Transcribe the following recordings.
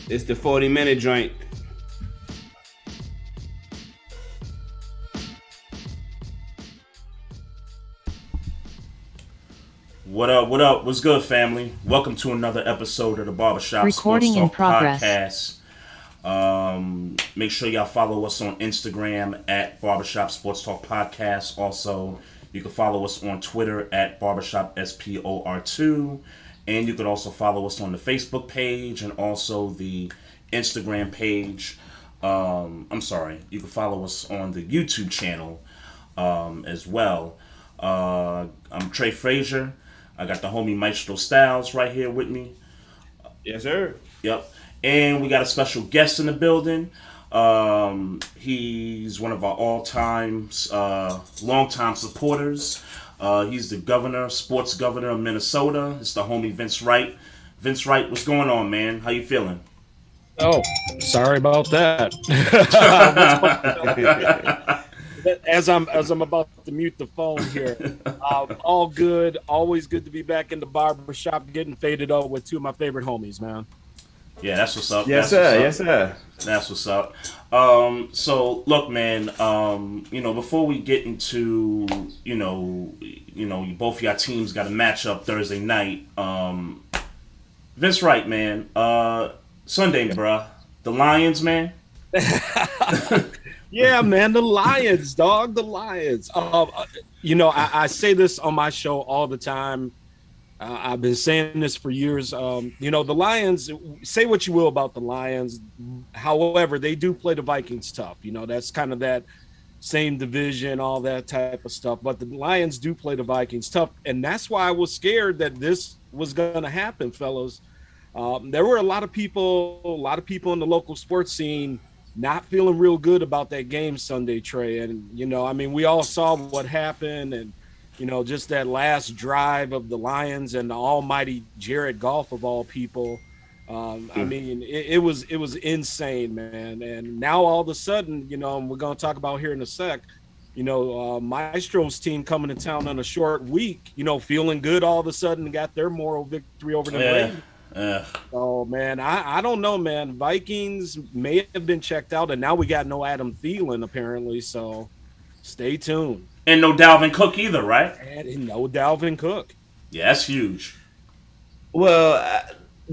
It's the 40-minute joint. What up? What up? What's good, family? Welcome to another episode of the Barbershop Recording Sports in Talk progress. Podcast. Make sure y'all follow us on Instagram at Barbershop Sports Talk Podcast. Also, you can follow us on Twitter at Barbershop SPOR2. And you can also follow us on the Facebook page and also the Instagram page. You can follow us on the YouTube channel as well. I'm Trey, Fraser. I got the homie Maestro Styles right here with me. Yes, sir. Yep. And we got a special guest in the building. He's one of our all-time, long-time supporters. He's the sports governor of Minnesota. It's the homie Vince Wright. Vince Wright, what's going on, man? How you feeling? Oh, sorry about that. As I'm about to mute the phone here, all good. Always good to be back in the barbershop, getting faded up with two of my favorite homies, man. Yeah, that's what's up. Yes, sir. Yes, sir. That's what's up. So look, man. Before we get into both your teams got a matchup Thursday night. Vince Wright, man. Sunday, bruh. The Lions, man. Yeah, man, the Lions, dog, the Lions. I say this on my show all the time. I've been saying this for years. The Lions, say what you will about the Lions. However, they do play the Vikings tough. That's kind of that same division, all that type of stuff. But the Lions do play the Vikings tough. And that's why I was scared that this was going to happen, fellas. There were a lot of people in the local sports scene not feeling real good about that game Sunday, Trey. And, we all saw what happened and, just that last drive of the Lions and the almighty Jared Goff of all people. It was insane, man. And now all of a sudden, and we're going to talk about here in a sec, Maestro's team coming to town on a short week, feeling good all of a sudden, got their moral victory over the Ravens. Oh, man, I don't know, man. Vikings may have been checked out, and now we got no Adam Thielen, apparently, so stay tuned. And no Dalvin Cook either, right? And no Dalvin Cook. Yeah, that's huge. Well,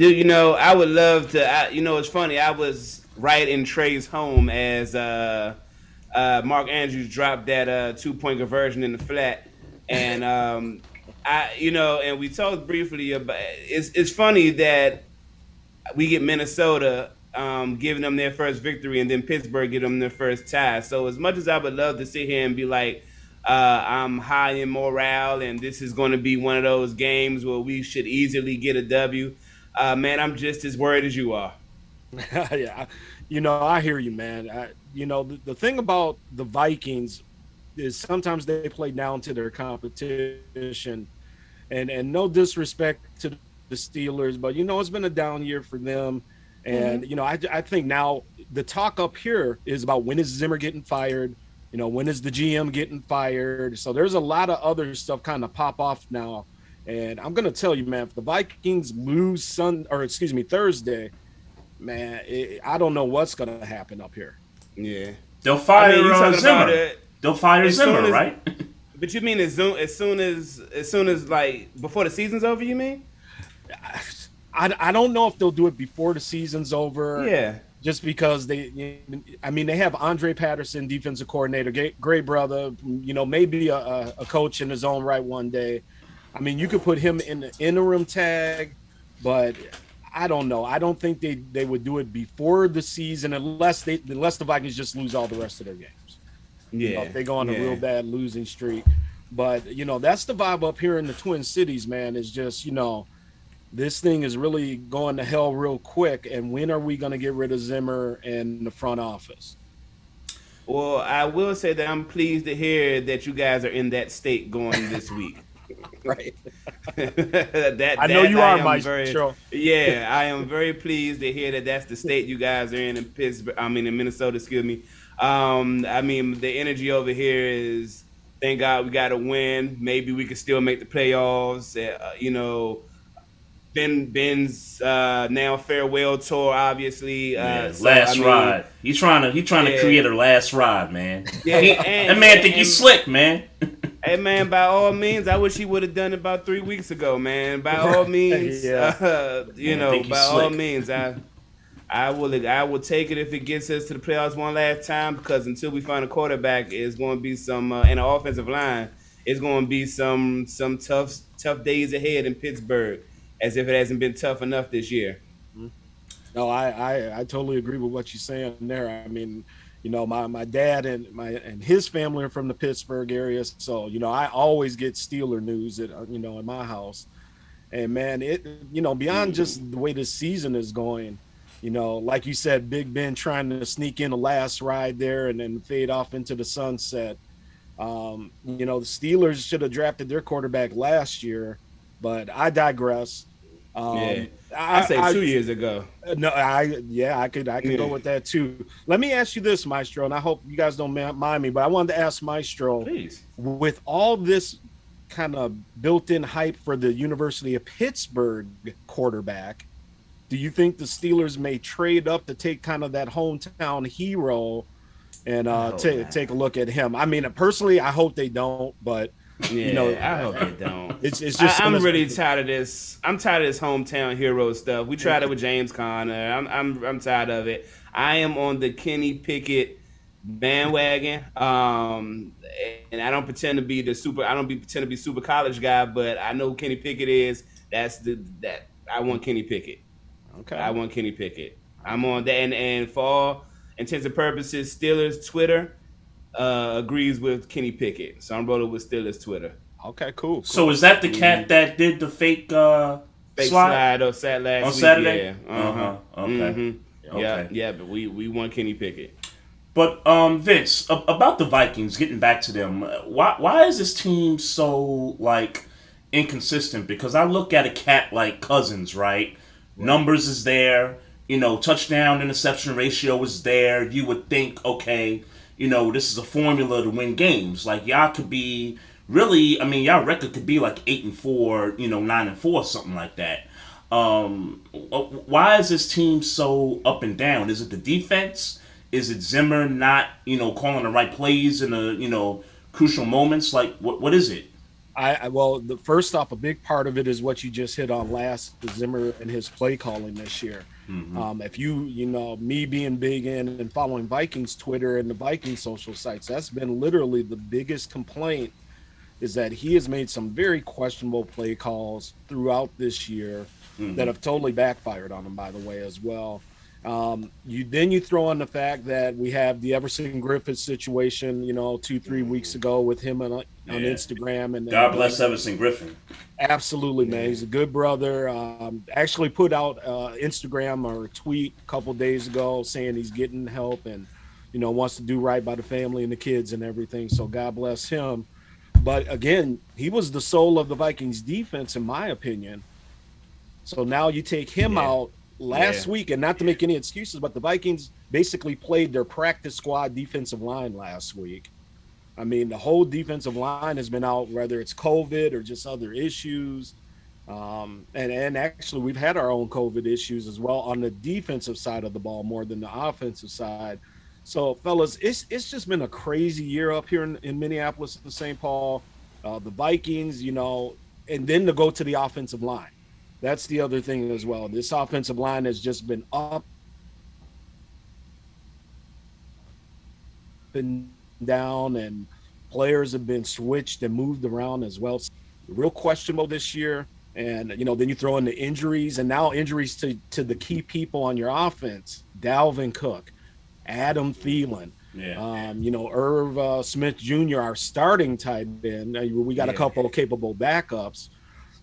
I would love to. It's funny. I was right in Trey's home as Mark Andrews dropped that 2-point conversion in the flat, and and we talked briefly about. It's funny that we get Minnesota giving them their first victory, and then Pittsburgh give them their first tie. So as much as I would love to sit here and be like, I'm high in morale, and this is going to be one of those games where we should easily get a W. Man, I'm just as worried as you are. Yeah, I hear you, man. The thing about the Vikings is sometimes they play down to their competition, and no disrespect to the Steelers, but it's been a down year for them. And I think now the talk up here is about when is Zimmer getting fired. When is the GM getting fired? So there's a lot of other stuff kind of pop off now. And I'm going to tell you, man, if the Vikings lose Thursday, man, I don't know what's going to happen up here. Yeah. They'll fire Zimmer. They'll fire Zimmer, right? But you mean as soon as like before the season's over, you mean? I don't know if they'll do it before the season's over. Yeah. Just because they have Andre Patterson, defensive coordinator, great brother, maybe a coach in his own right one day. You could put him in the interim tag, but I don't know. I don't think they would do it before the season unless the Vikings just lose all the rest of their games. Yeah. If they go on a real bad losing streak. But, that's the vibe up here in the Twin Cities, man, is just, this thing is really going to hell real quick. And when are we going to get rid of Zimmer and the front office? Well, I will say that I'm pleased to hear that you guys are in that state going this week. Right. I know you are, Maestro. Yeah, I am very pleased to hear that that's the state you guys are in Pittsburgh. In Minnesota. Excuse me. The energy over here is Thank God we got a win. Maybe we could still make the playoffs. Ben's now farewell tour, obviously. Yeah, So I last mean, ride. He trying to yeah, create a last ride, man. yeah, That man think he's slick, man. hey man, by all means, I wish he would have done it about 3 weeks ago, man. By all Right. means, Yeah. Man think he's by all slick. means, I will take it if it gets us to the playoffs one last time, because until we find a quarterback, it's going to be some and an offensive line. It's going to be some tough days ahead in Pittsburgh, as if it hasn't been tough enough this year. Mhm. No, I totally agree with what you're saying there. I mean, my dad and his family are from the Pittsburgh area, so I always get Steeler news in my house. And man, beyond just the way this season is going, like you said, Big Ben trying to sneak in the last ride there and then fade off into the sunset. The Steelers should have drafted their quarterback last year, but I digress. Yeah, Um, I say I 2 years ago. no, I could go Yeah, with that too. Let me ask you this, Maestro, and I hope you guys don't mind me, but I wanted to ask Maestro, please. with all this kind of built-in hype for the University of Pittsburgh quarterback, do you think the Steelers may trade up to take kind of that hometown hero and I hope take not. a look at him? I mean, personally, I hope they don't, but you know, Yeah, I hope they don't. it's just I'm something. really tired of this. I'm tired of this hometown hero stuff. We tried it with James Conner. I'm tired of it. I am on the Kenny Pickett bandwagon. And I don't pretend to be the super. I don't pretend to be super college guy, but I know who Kenny Pickett is. That I want Kenny Pickett. I Okay. want Kenny Pickett. I'm on that, and for all intents and purposes, Steelers Twitter agrees with Kenny Pickett. So I'm rolling with Steelers Twitter. Okay, cool, So cool. is that the cat Hmm. that did the fake Fake slide slide or sat on last week. Saturday? Yeah. Uh huh. Okay. Yeah. Okay. Yeah. But we want Kenny Pickett. But Vince, about the Vikings, getting back to them, why is this team so like inconsistent? Because I look at a cat like Cousins, right? Right. Numbers is there, touchdown interception ratio is there. You would think, okay, this is a formula to win games. Like y'all could be really, I mean, y'all record could be like 8-4, 9-4, something like that. Why is this team so up and down? Is it the defense? Is it Zimmer not, calling the right plays in the, crucial moments? Like, what is it? Well, the first off, a big part of it is what you just hit on last, the Zimmer and his play calling this year. Mm-hmm. If me being big in and following Vikings Twitter and the Vikings social sites, that's been literally the biggest complaint, is that he has made some very questionable play calls throughout this year that Mm-hmm. have totally backfired on him, by the way, as well. You throw on the fact that we have the Everson Griffith situation, 2-3 weeks ago with him on Yeah. Instagram, God and bless Everson Griffin. absolutely, man, he's a good brother. Actually put out Instagram or a tweet a couple days ago saying he's getting help and wants to do right by the family and the kids and everything. So God bless him. But again, he was the soul of the Vikings defense, in my opinion. So now you take him Yeah. out Yeah. last week, and not to make any excuses, but the Vikings basically played their practice squad defensive line last week. I mean, the whole defensive line has been out, whether it's COVID or just other issues. And actually, we've had our own COVID issues as well on the defensive side of the ball more than the offensive side. So, fellas, it's just been a crazy year up here in Minneapolis and St. Paul. The Vikings, and then to go to the offensive line. That's the other thing as well. This offensive line has just been up and down, and players have been switched and moved around as well. Real questionable this year. And then you throw in the injuries, and now injuries to the key people on your offense: Dalvin Cook, Adam Thielen, Yeah. Irv Smith Jr., our starting tight end. We got a Yeah. couple of capable backups.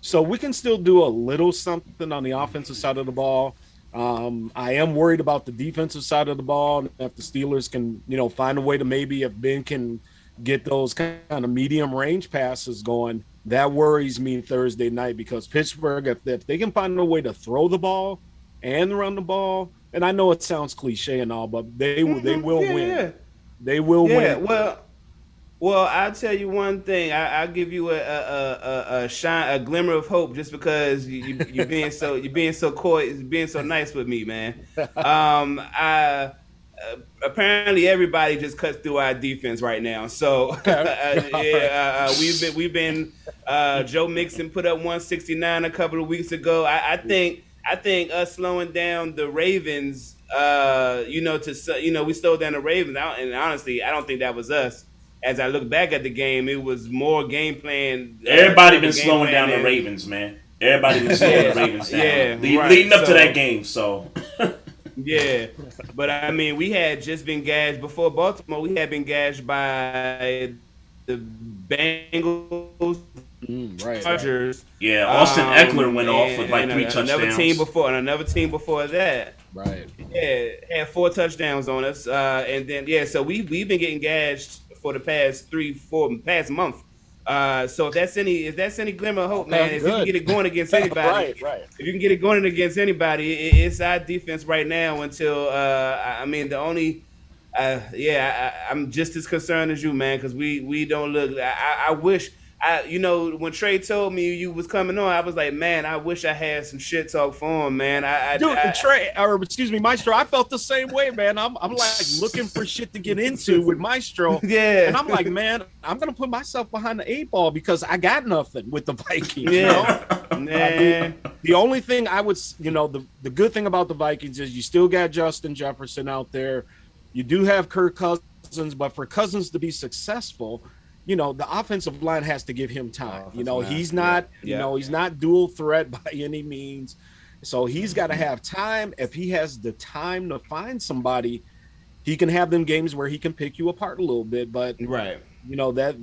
So we can still do a little something on the offensive side of the ball. I am worried about the defensive side of the ball. If the Steelers can, find a way to, maybe if Ben can get those kind of medium range passes going, that worries me Thursday night, because Pittsburgh, if they can find a way to throw the ball and run the ball, and I know it sounds cliche and all, but they will Yeah. win. Yeah. They will Yeah. win. Well, Well, I'll tell you one thing. I'll give you a glimmer of hope, just because you being so coy, being so nice with me, man. I apparently everybody just cuts through our defense right now. So Okay. All right. yeah, we've been Joe Mixon put up 169 a couple of weeks ago. I think us slowing down the Ravens, we slowed down the Ravens, and honestly, I don't think that was us. As I look back at the game, it was more game plan, Everybody terrible been game slowing plan down the than Ravens, man. Everybody been slowing the yeah, Ravens yeah, down, right. leading up to that So game. So yeah, but I mean, we had just been gashed before Baltimore. We had been gashed by the Bengals, Right. Chargers, yeah, Austin Eckler went off with like and 3 touchdowns. another team before that. Right. Yeah, had 4 touchdowns on us, and then yeah, so we've been getting gashed for the past past month. So if that's any glimmer of hope, man, if you can Good. get it going against anybody, Right. if you can get it going against anybody, it's our defense right now. Until I mean, the only I'm just as concerned as you, man, because we don't look. I wish when Trey told me you was coming on, I was like, man, I wish I had some shit talk for him, man. Dude, Trey, or excuse me, Maestro, I felt the same way, man. I'm like looking for shit to get into with Maestro. Yeah. And I'm like, man, I'm gonna put myself behind the 8 ball because I got nothing with the Vikings. Yeah. I Man. mean, the only thing I would, the good thing about the Vikings is you still got Justin Jefferson out there. You do have Kirk Cousins, but for Cousins to be successful, the offensive line has to give him time. He's not, he's not dual threat by any means. So he's got to have time. If he has the time to find somebody, he can have them games where he can pick you apart a little bit. But Right.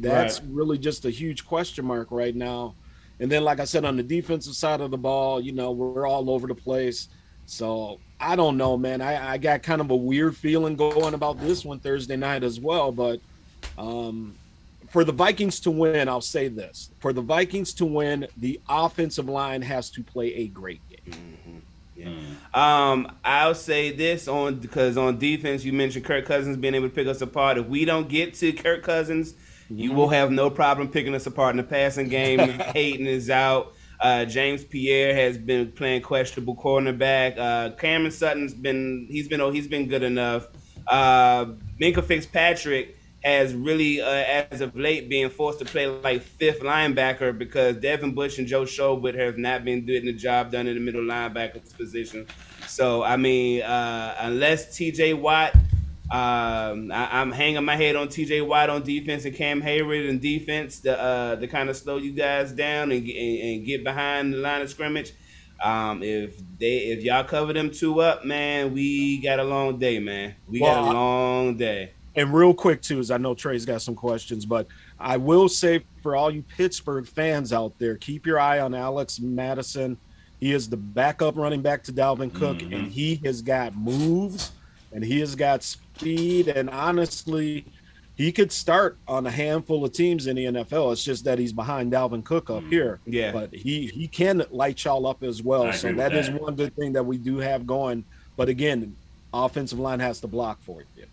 that's really just a huge question mark right now. And then, like I said, on the defensive side of the ball, we're all over the place. So I don't know, man. I got kind of a weird feeling going about this one Thursday night as well. But for the Vikings to win, I'll say this. For the Vikings to win, the offensive line has to play a great game. I'll say this because on defense, you mentioned Kirk Cousins being able to pick us apart. If we don't get to Kirk Cousins, you will have no problem picking us apart in the passing game. Hayden is out. James Pierre has been playing questionable cornerback. Cameron Sutton's been good enough. Minka Fitzpatrick has really, as of late, being forced to play like fifth linebacker because Devin Bush and Joe Schobert have not been doing the job done in the middle linebacker position. So I mean, unless T.J. Watt. I'm hanging my head on T.J. Watt on defense and Cam Hayward in defense to kind of slow you guys down and get behind the line of scrimmage. If y'all cover them two up, man, we got a long day, man. We got a long day. And real quick too, as I know Trey's got some questions, but I will say for all you Pittsburgh fans out there, keep your eye on Alex Madison. He is the backup running back to Dalvin Cook, and he has got moves and he has got speed, and honestly, he could start on a handful of teams in the NFL. It's just that he's behind Dalvin Cook up here. Yeah. But he can light y'all up as well. So that is one good thing that we do have going. But again, offensive line has to block for you.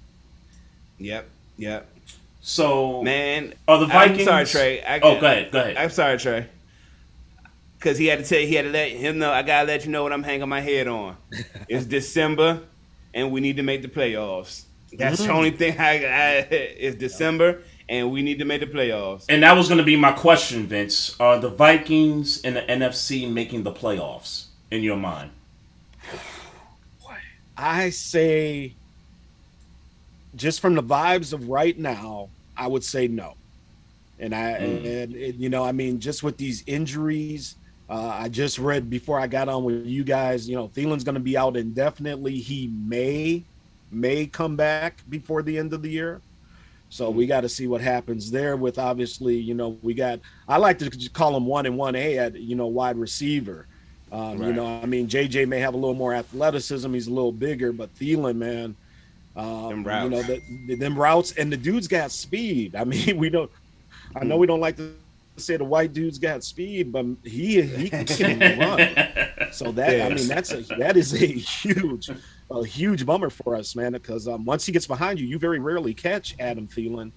Yep. So, man, are the Vikings? I'm sorry, Trey. Go ahead. I'm sorry, Trey. Because he had to let him know. I gotta let you know what I'm hanging my head on. It's December, and we need to make the playoffs. That's the only thing. It's December, and we need to make the playoffs. And that was going to be my question, Vince. Are the Vikings in the NFC making the playoffs in your mind? I say, just from the vibes of right now, I would say no. And I mean, just with these injuries, I just read before I got on with you guys, Thielen's going to be out indefinitely. He may come back before the end of the year. So we got to see what happens there with, obviously, I like to call him 1 and 1A at, wide receiver. I mean, JJ may have a little more athleticism. He's a little bigger, but Thielen, man, them routes. Them routes, and the dude's got speed. I mean, I know we don't like to say the white dude's got speed, but he can run. So that is a huge bummer for us, man, because once he gets behind you, you very rarely catch Adam Thielen.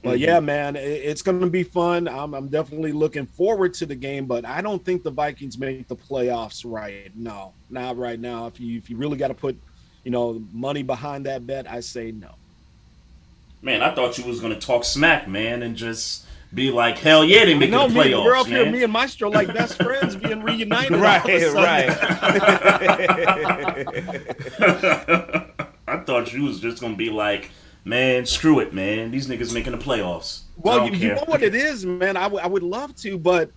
But yeah, man, it's going to be fun. I'm definitely looking forward to the game, but I don't think the Vikings make the playoffs right. No, not right now. If you really got to put, money behind that bet, I say no. Man, I thought you was gonna talk smack, man, and just be like, hell yeah, they I making the know, we're playoffs, up here, man. me and Maestro, like best friends being reunited. Right, all of a sudden. right. I thought you was just gonna be like, man, screw it, man. These niggas making the playoffs. I Well, don't you care. know what it is, man. I would love to, but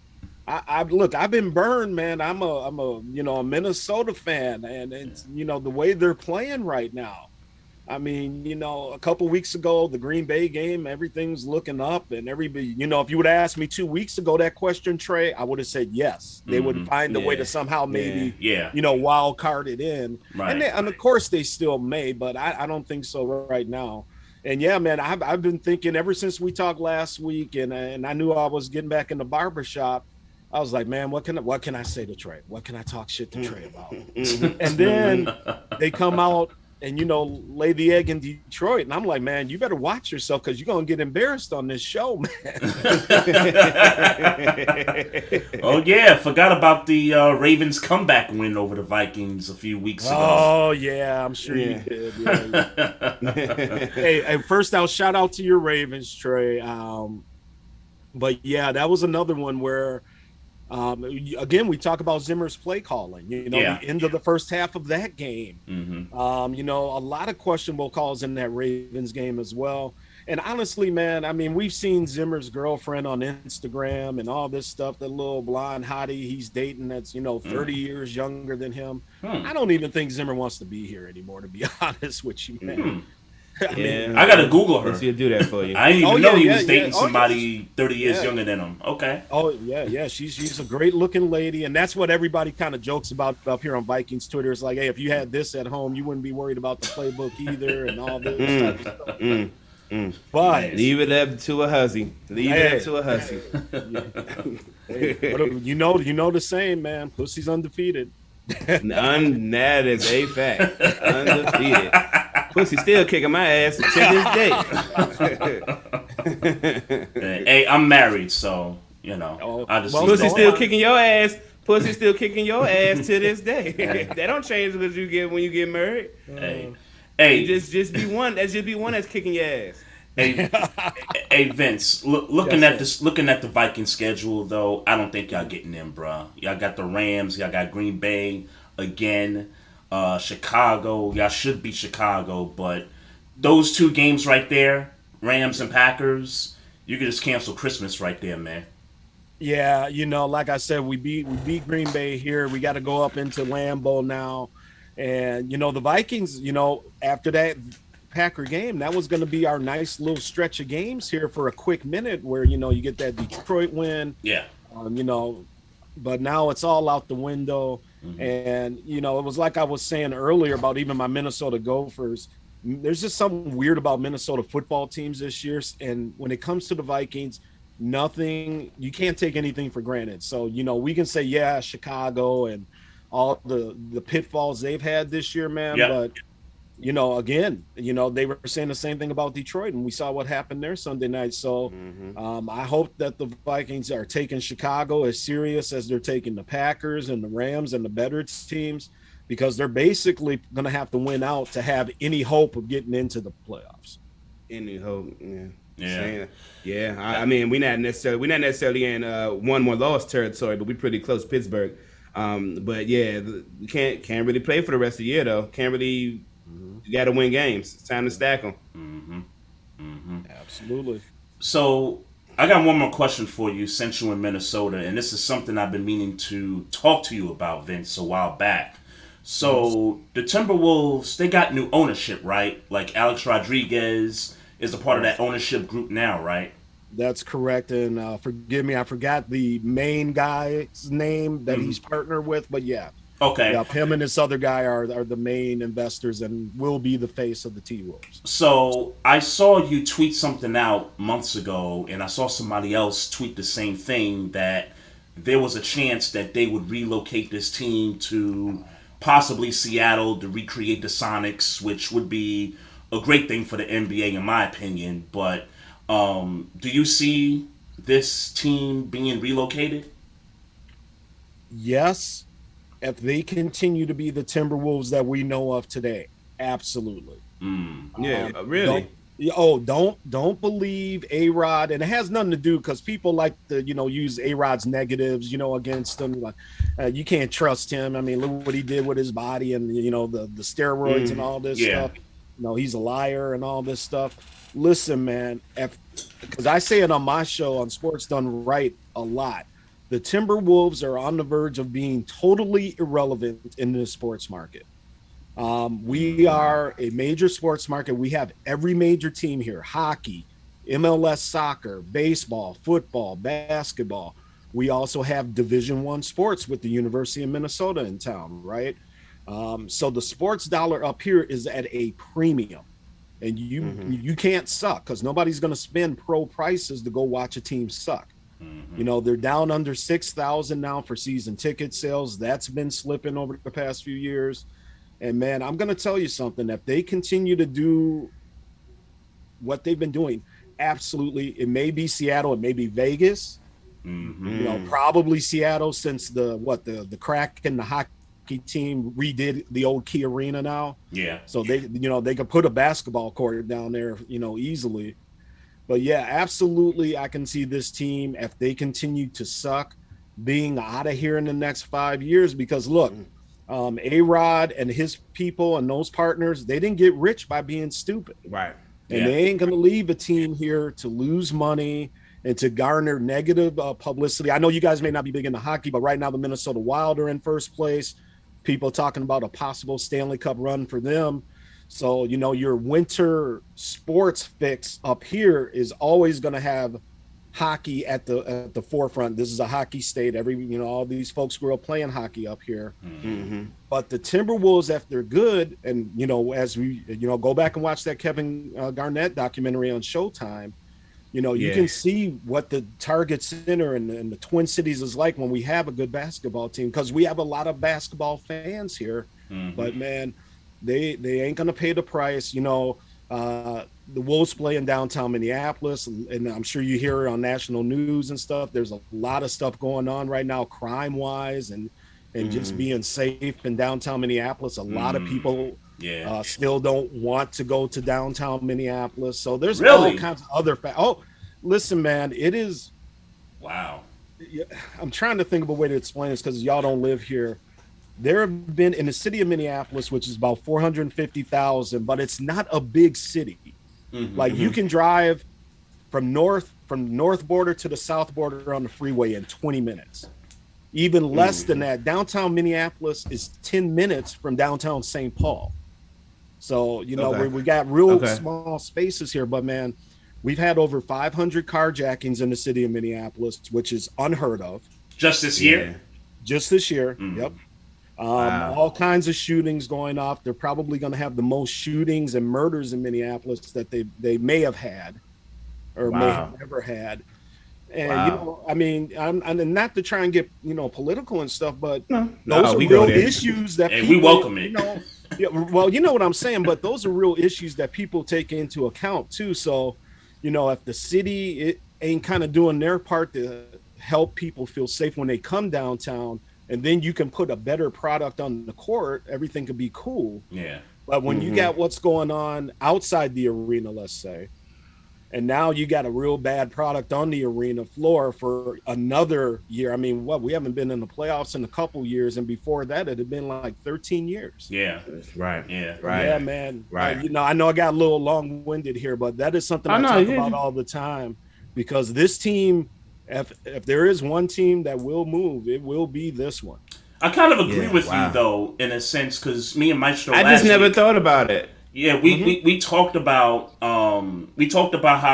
I look. I've been burned, man. I'm a Minnesota fan, and it's the way they're playing right now. I mean, a couple weeks ago, the Green Bay game, everything's looking up, and everybody, if you would have asked me 2 weeks ago that question, Trey, I would have said yes. They would find a way to somehow maybe, Yeah. wild card it in, Right. and of course they still may, but I don't think so right now. And yeah, man, I've been thinking ever since we talked last week, and I knew I was getting back in the barbershop. I was like, man, what can I say to Trey? What can I talk shit to Trey about? And then they come out and lay the egg in Detroit, and I'm like, man, you better watch yourself because you're gonna get embarrassed on this show, man. Oh yeah, forgot about the Ravens comeback win over the Vikings a few weeks ago. Oh yeah, I'm sure you did. Yeah. Hey, first out, shout out to your Ravens, Trey. But yeah, that was another one where. Again, we talk about Zimmer's play calling, the end of the first half of that game. A lot of questionable calls in that Ravens game as well. And honestly, man, I mean, we've seen Zimmer's girlfriend on Instagram and all this stuff, the little blonde hottie he's dating that's, 30 years younger than him. I don't even think Zimmer wants to be here anymore, to be honest with you, man. I gotta Google her. She'll do that for you. I didn't even know he was dating somebody 30 years younger than him. Okay. Oh yeah. She's a great looking lady, and that's what everybody kind of jokes about up here on Vikings Twitter. It's like, hey, if you had this at home, you wouldn't be worried about the playbook either, and all this type of stuff. But leave it up to a hussy. You know the saying, man. Pussy's undefeated. That is a fact. Undefeated. Pussy still kicking my ass to this day. Hey, I'm married, so I just Pussy still kicking your ass. Pussy still kicking your ass to this day. That don't change when you get married. Hey, just be one. That's just be one that's kicking your ass. Hey, Vince. Looking at the Viking schedule, though, I don't think y'all getting in, bro. Y'all got the Rams. Y'all got Green Bay again. Chicago. Y'all should beat Chicago, but those two games right there, Rams and Packers, you could just cancel Christmas right there, man. Yeah, like I said, we beat Green Bay here. We got to go up into Lambeau now, and the Vikings. After that Packer game, that was going to be our nice little stretch of games here for a quick minute, where you get that Detroit win. Yeah. But now it's all out the window. And, it was like I was saying earlier about even my Minnesota Gophers. There's just something weird about Minnesota football teams this year. And when it comes to the Vikings, you can't take anything for granted. So, we can say, yeah, Chicago and all the pitfalls they've had this year, man. Yep. But, again, they were saying the same thing about Detroit, and we saw what happened there Sunday night. So I hope that the Vikings are taking Chicago as serious as they're taking the Packers and the Rams and the better teams, because they're basically going to have to win out to have any hope of getting into the playoffs. Any hope, Yeah. I mean, we're not necessarily in one more loss territory, but we're pretty close to Pittsburgh. But yeah, we can't really play for the rest of the year though. Can't really. You got to win games. It's time to stack them. Absolutely. So I got one more question for you, since you're in Minnesota, and this is something I've been meaning to talk to you about, Vince, a while back. So the Timberwolves, they got new ownership, right? Like Alex Rodriguez is a part of that ownership group now, right? That's correct. And forgive me, I forgot the main guy's name that he's partnered with, but yeah. Okay. Yeah, him and this other guy are the main investors and will be the face of the T-Wolves. So I saw you tweet something out months ago, and I saw somebody else tweet the same thing, that there was a chance that they would relocate this team to possibly Seattle to recreate the Sonics, which would be a great thing for the NBA in my opinion. But Do you see this team being relocated? Yes, if they continue to be the Timberwolves that we know of today, absolutely. Yeah, Don't really. don't believe A-Rod, and it has nothing to do because people like to use A-Rod's negatives against him. Like, you can't trust him. I mean, look what he did with his body and the steroids and all this Yeah. stuff. He's a liar and all this stuff. Listen, man, because I say it on my show on Sports Done Right a lot. The Timberwolves are on the verge of being totally irrelevant in the sports market. We are a major sports market. We have every major team here: hockey, MLS soccer, baseball, football, basketball. We also have Division I sports with the University of Minnesota in town, right? So the sports dollar up here is at a premium, and you can't suck because nobody's going to spend pro prices to go watch a team suck. They're down under 6,000 now for season ticket sales. That's been slipping over the past few years. And man, I'm going to tell you something. If they continue to do what they've been doing, absolutely, it may be Seattle, it may be Vegas. Probably Seattle, since the crack in the hockey team redid the old Key Arena now. Yeah. So they could put a basketball court down there, easily. But yeah, absolutely, I can see this team, if they continue to suck, being out of here in the next 5 years. Because look, A-Rod and his people and those partners, they didn't get rich by being stupid. Right. And they ain't going to leave a team here to lose money and to garner negative publicity. I know you guys may not be big into hockey, but right now the Minnesota Wild are in first place. People talking about a possible Stanley Cup run for them. So, your winter sports fix up here is always going to have hockey at the forefront. This is a hockey state. All these folks grew up playing hockey up here. But the Timberwolves, if they're good, and as we go back and watch that Kevin Garnett documentary on Showtime, you can see what the Target Center and the Twin Cities is like when we have a good basketball team, because we have a lot of basketball fans here. But man, they ain't gonna pay the price. The Wolves play in downtown Minneapolis, and I'm sure you hear it on national news and stuff. There's a lot of stuff going on right now, crime-wise, and just being safe in downtown Minneapolis. A lot of people still don't want to go to downtown Minneapolis. So there's all kinds of other listen, man, it is. Wow. I'm trying to think of a way to explain this because y'all don't live here. There have been in the city of Minneapolis, which is about 450,000, but it's not a big city. You can drive from north border to the south border on the freeway in 20 minutes. Even less than that. Downtown Minneapolis is 10 minutes from downtown St. Paul. So, we got real small spaces here, but man, we've had over 500 carjackings in the city of Minneapolis, which is unheard of. Just this year? Just this year. Yep. All kinds of shootings going off. They're probably going to have the most shootings and murders in Minneapolis that they may have had or may have never had. And I'm not to try and get political and stuff, but those are real issues that people, we welcome it. Well, you know what I'm saying, but those are real issues that people take into account too. So, if the city ain't kind of doing their part to help people feel safe when they come downtown, and then you can put a better product on the court, everything could be cool. Yeah. But when you got what's going on outside the arena, let's say, and now you got a real bad product on the arena floor for another year. I mean, we haven't been in the playoffs in a couple years, and before that, it had been like 13 years. Yeah. Right. Yeah. Right. Yeah, man. Right. I know I got a little long-winded here, but that is something I talk about all the time, because this team, if there is one team that will move, it will be this one. I kind of agree with you though, in a sense, because me and Maestro. I just never thought about it. Yeah, we talked about how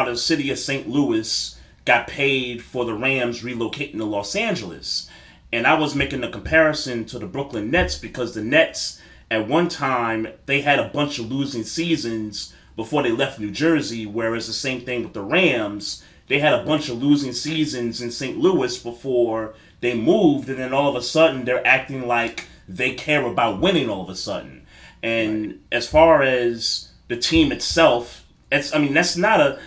the city of St. Louis got paid for the Rams relocating to Los Angeles, and I was making a comparison to the Brooklyn Nets, because the Nets at one time they had a bunch of losing seasons before they left New Jersey, whereas the same thing with the Rams. They had a bunch of losing seasons in St. Louis before they moved, and then all of a sudden they're acting like they care about winning all of a sudden. And as far as the team itself, That's not a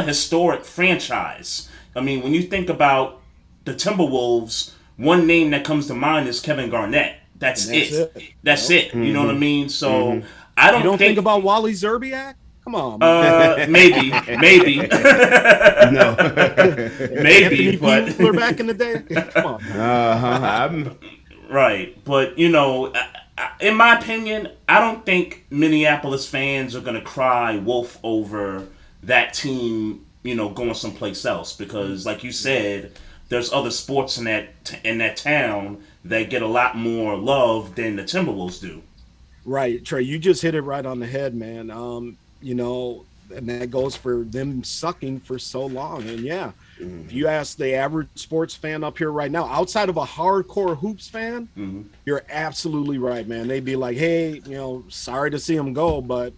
historic franchise. I mean, when you think about the Timberwolves, one name that comes to mind is Kevin Garnett. That's it. That's it. You know what I mean? So I don't You don't think about Wally Zerbiak? Come on, man. Maybe, No. maybe, Anthony but Buehler back in the day. Come on. right. But in my opinion, I don't think Minneapolis fans are gonna cry wolf over that team, going someplace else because, like you said, there's other sports in that town that get a lot more love than the Timberwolves do. Right, Trey, you just hit it right on the head, man. And that goes for them sucking for so long. And yeah, if you ask the average sports fan up here right now, outside of a hardcore hoops fan, you're absolutely right, man. They'd be like, hey, sorry to see them go, but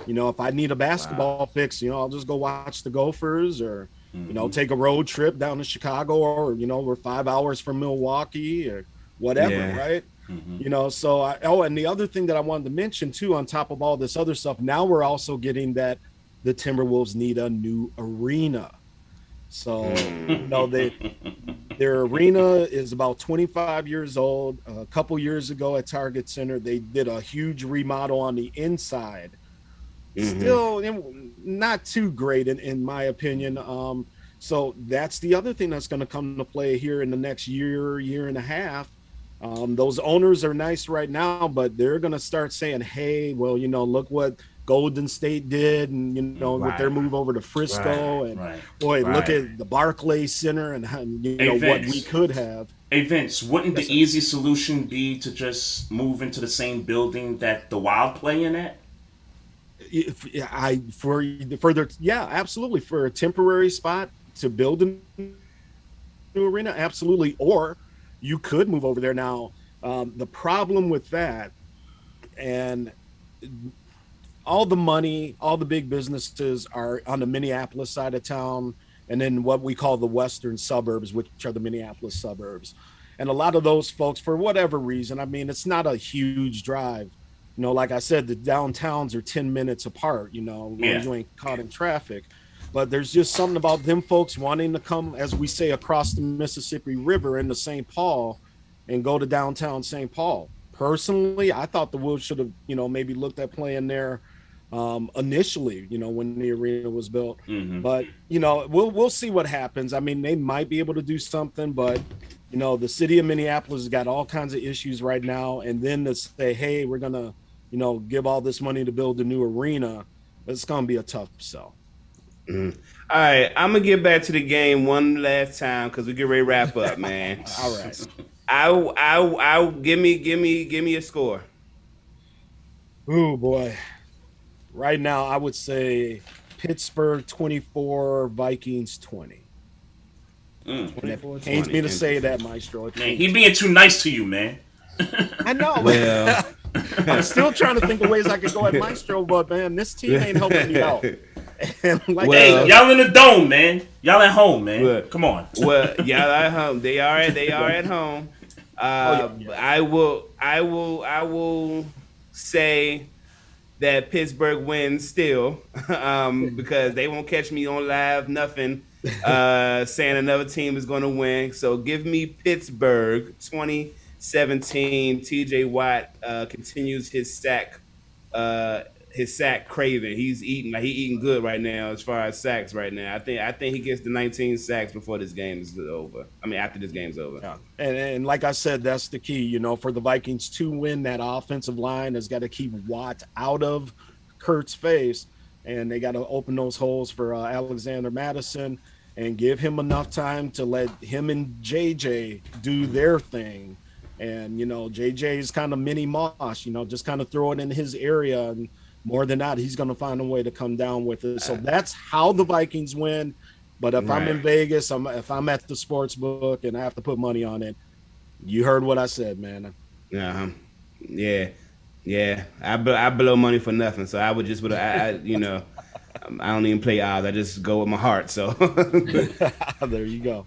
if I need a basketball fix, I'll just go watch the Gophers or take a road trip down to Chicago or we're 5 hours from Milwaukee or whatever, right? And the other thing that I wanted to mention too, on top of all this other stuff, now we're also getting that the Timberwolves need a new arena. So their arena is about 25 years old. A couple years ago at Target Center, they did a huge remodel on the inside. Still not too great in my opinion. So that's the other thing that's going to come to play here in the next year and a half. Those owners are nice right now, but they're going to start saying, hey, well, look what Golden State did and, with their move over to Frisco look at the Barclays Center and what we could have. Hey, Vince, wouldn't the easy solution be to just move into the same building that the Wild play in at? Absolutely. For a temporary spot to build a new arena, absolutely. Or you could move over there now. The problem with that, and all the money, all the big businesses are on the Minneapolis side of town, and then what we call the western suburbs, which are the Minneapolis suburbs. And a lot of those folks, for whatever reason, it's not a huge drive. Like I said, the downtowns are 10 minutes apart, you ain't caught in traffic. But there's just something about them folks wanting to come, as we say, across the Mississippi River into St. Paul and go to downtown St. Paul. Personally, I thought the Wolves should have, maybe looked at playing there initially, when the arena was built. But, we'll see what happens. They might be able to do something, but, the city of Minneapolis has got all kinds of issues right now. And then to say, hey, we're going to, give all this money to build a new arena, it's going to be a tough sell. All right, I'm gonna get back to the game one last time because we get ready to wrap up, man. All right. I give me a score. Oh boy, right now I would say Pittsburgh 24, Vikings 20. Pains me to say that, Maestro. Man, he being too nice to you, man. I know. Well, I'm still trying to think of ways I could go at Maestro, but man, this team ain't helping me out. And hey, y'all in the dome, man. Y'all at home, man. Come on. Well, y'all at home. They are at home. I will say that Pittsburgh wins still, because they won't catch me on live nothing saying another team is going to win. So give me Pittsburgh 2017. TJ Watt continues his sack craving. He's eating good right now as far as sacks right now. I think he gets the 19 sacks before this game is over. After this game's over. Yeah. And like I said, that's the key. For the Vikings to win, that offensive line has got to keep Watt out of Kurt's face, and they got to open those holes for Alexander Madison and give him enough time to let him and JJ do their thing. And JJ is kind of mini Moss. Just kind of throw it in his area, and more than that, he's going to find a way to come down with it. So that's how the Vikings win. But if I'm in Vegas, if I'm at the sports book and I have to put money on it, you heard what I said, man. Yeah. I blow money for nothing, so I would just I don't even play odds. I just go with my heart. So there you go.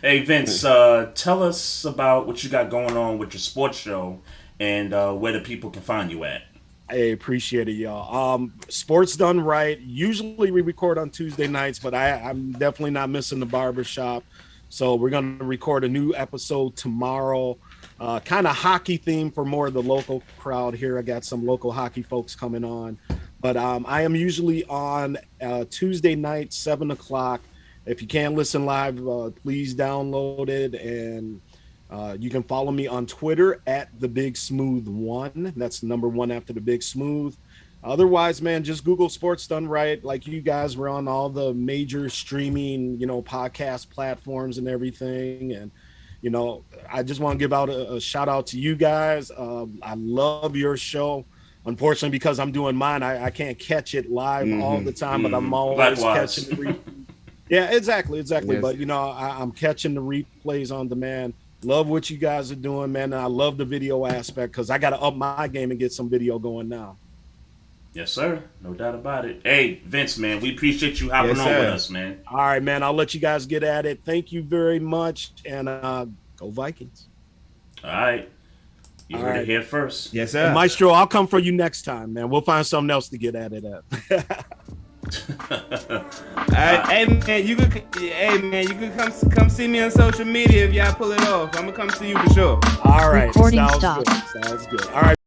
Hey Vince, tell us about what you got going on with your sports show and where the people can find you at. Hey, appreciate it, y'all. Sports Done Right. Usually we record on Tuesday nights, but I'm definitely not missing the barbershop. So we're going to record a new episode tomorrow. Kind of hockey theme for more of the local crowd here. I got some local hockey folks coming on. But I am usually on Tuesday night, 7 o'clock. If you can't listen live, please download it. And you can follow me on Twitter at the Big Smooth One. That's the number one after the Big Smooth. Otherwise, man, just Google Sports Done Right. Like you guys were on all the major streaming, podcast platforms and everything. And, I just want to give out a shout out to you guys. I love your show. Unfortunately, because I'm doing mine, I can't catch it live all the time, but I'm always catching the replays. Yeah, exactly. Yes. But, I'm catching the replays on demand. Love what you guys are doing, man. And I love the video aspect because I got to up my game and get some video going now. Yes, sir. No doubt about it. Hey, Vince, man, we appreciate you hopping on with us, man. All right, man. I'll let you guys get at it. Thank you very much. And go Vikings. All right. You heard it here first. Yes, sir. And Maestro, I'll come for you next time, man. We'll find something else to get at it at. Hey man, you could come see me on social media if y'all pull it off. I'm gonna come see you for sure. All right. Recording Sounds stopped. good. Sounds good. All right.